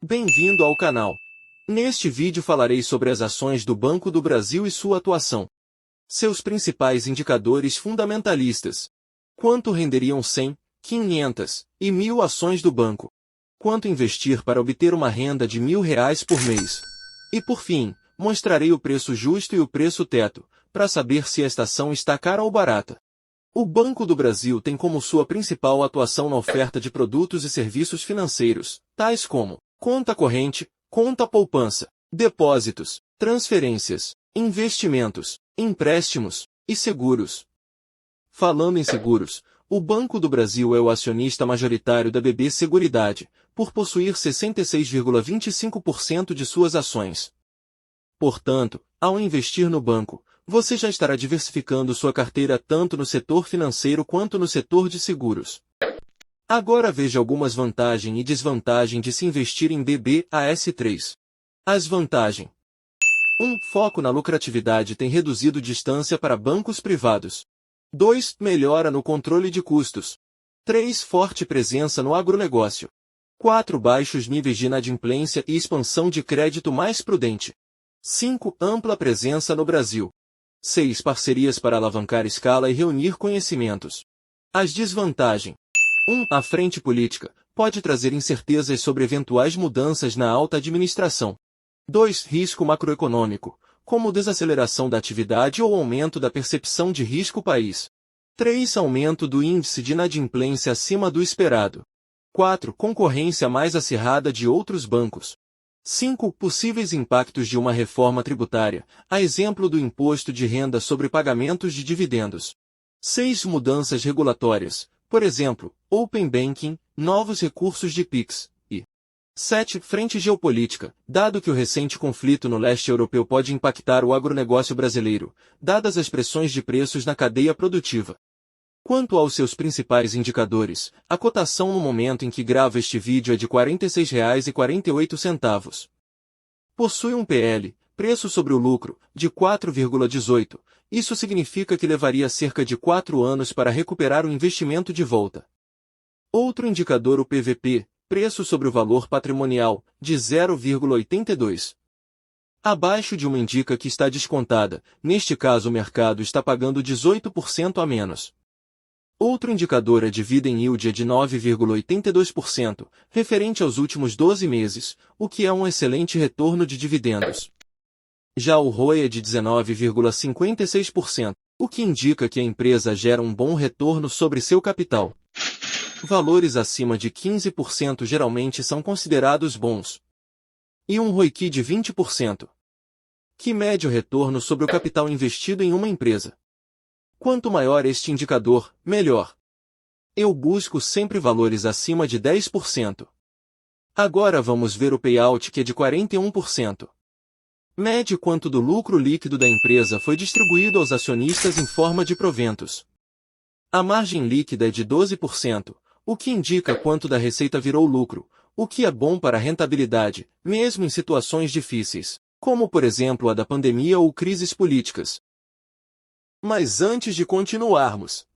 Bem-vindo ao canal. Neste vídeo falarei sobre as ações do Banco do Brasil e sua atuação. Seus principais indicadores fundamentalistas. Quanto renderiam 100, 500 e 1.000 ações do banco? Quanto investir para obter uma renda de R$ 1.000 por mês? E por fim, mostrarei o preço justo e o preço teto, para saber se esta ação está cara ou barata. O Banco do Brasil tem como sua principal atuação na oferta de produtos e serviços financeiros, tais como conta corrente, conta poupança, depósitos, transferências, investimentos, empréstimos e seguros. Falando em seguros, o Banco do Brasil é o acionista majoritário da BB Seguridade, por possuir 66,25% de suas ações. Portanto, ao investir no banco, você já estará diversificando sua carteira tanto no setor financeiro quanto no setor de seguros. Agora veja algumas vantagens e desvantagens de se investir em BBAS3. As vantagens: 1. Foco na lucratividade tem reduzido distância para bancos privados. 2. Melhora no controle de custos. 3. Forte presença no agronegócio. 4. Baixos níveis de inadimplência e expansão de crédito mais prudente. 5. Ampla presença no Brasil. 6. Parcerias para alavancar escala e reunir conhecimentos. As desvantagens: 1. A frente política pode trazer incertezas sobre eventuais mudanças na alta administração. 2. Risco macroeconômico, como desaceleração da atividade ou aumento da percepção de risco país. 3. Aumento do índice de inadimplência acima do esperado. 4. Concorrência mais acirrada de outros bancos. 5. Possíveis impactos de uma reforma tributária, a exemplo do imposto de renda sobre pagamentos de dividendos. 6. Mudanças regulatórias, por exemplo, Open Banking, novos recursos de PIX, e 7. Frente geopolítica, dado que o recente conflito no leste europeu pode impactar o agronegócio brasileiro, dadas as pressões de preços na cadeia produtiva. Quanto aos seus principais indicadores, a cotação no momento em que gravo este vídeo é de R$ 46,48. Possui um PL, preço sobre o lucro, de 4,18. Isso significa que levaria cerca de 4 anos para recuperar o investimento de volta. Outro indicador, o PVP, preço sobre o valor patrimonial, de 0,82. Abaixo de uma indica que está descontada, neste caso o mercado está pagando 18% a menos. Outro indicador é Dividend Yield de 9,82%, referente aos últimos 12 meses, o que é um excelente retorno de dividendos. Já o ROE é de 19,56%, o que indica que a empresa gera um bom retorno sobre seu capital. Valores acima de 15% geralmente são considerados bons. E um ROIC de 20%, que mede o retorno sobre o capital investido em uma empresa. Quanto maior este indicador, melhor. Eu busco sempre valores acima de 10%. Agora vamos ver o payout, que é de 41%. Mede quanto do lucro líquido da empresa foi distribuído aos acionistas em forma de proventos. A margem líquida é de 12%, o que indica quanto da receita virou lucro, o que é bom para a rentabilidade, mesmo em situações difíceis, como por exemplo a da pandemia ou crises políticas. Mas antes de continuarmos,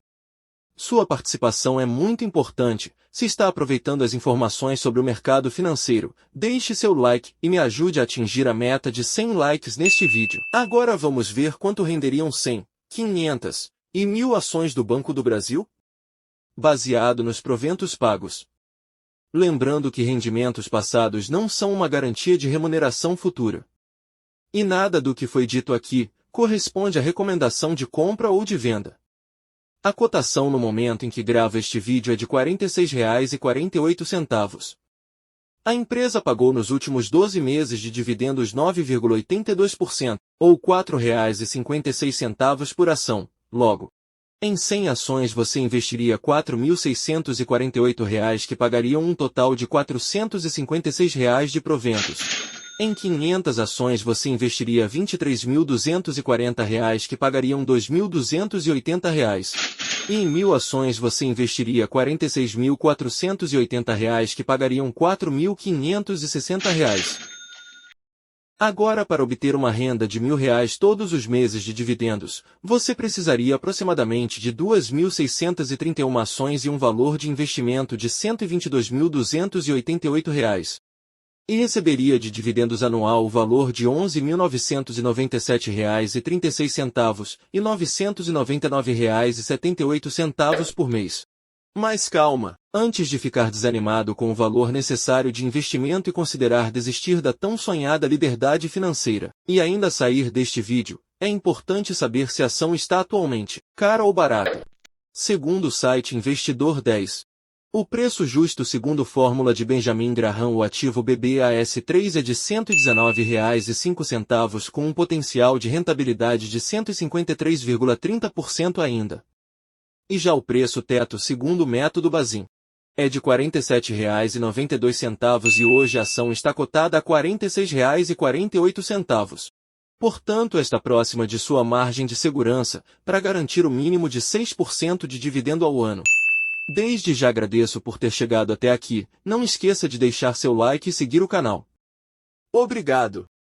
sua participação é muito importante. Se está aproveitando as informações sobre o mercado financeiro, deixe seu like e me ajude a atingir a meta de 100 likes neste vídeo. Agora vamos ver quanto renderiam 100, 500 e 1.000 ações do Banco do Brasil? Baseado nos proventos pagos. Lembrando que rendimentos passados não são uma garantia de remuneração futura. E nada do que foi dito aqui corresponde à recomendação de compra ou de venda. A cotação no momento em que gravo este vídeo é de R$ 46,48. A empresa pagou nos últimos 12 meses de dividendos 9,82%, ou R$ 4,56 por ação. Logo, em 100 ações você investiria R$ 4.648, que pagariam um total de R$ 456 de proventos. Em 500 ações você investiria R$ 23.240, que pagariam R$ 2.280. E em 1.000 ações você investiria R$ 46.480, que pagariam R$ 4.560. Agora, para obter uma renda de R$ 1.000 todos os meses de dividendos, você precisaria aproximadamente de 2.631 ações e um valor de investimento de R$ 122.288. E receberia de dividendos anual o valor de R$ 11.997,36 e R$ 999,78 por mês. Mas calma, antes de ficar desanimado com o valor necessário de investimento e considerar desistir da tão sonhada liberdade financeira, e ainda sair deste vídeo, é importante saber se a ação está atualmente cara ou barata. Segundo o site Investidor 10, o preço justo segundo fórmula de Benjamin Graham, o ativo BBAS3 é de R$ 119,05 com um potencial de rentabilidade de 153,30% ainda. E já o preço teto segundo o método Bazin é de R$ 47,92 e hoje a ação está cotada a R$ 46,48. Portanto, está próxima de sua margem de segurança para garantir o mínimo de 6% de dividendo ao ano. Desde já agradeço por ter chegado até aqui, não esqueça de deixar seu like e seguir o canal. Obrigado!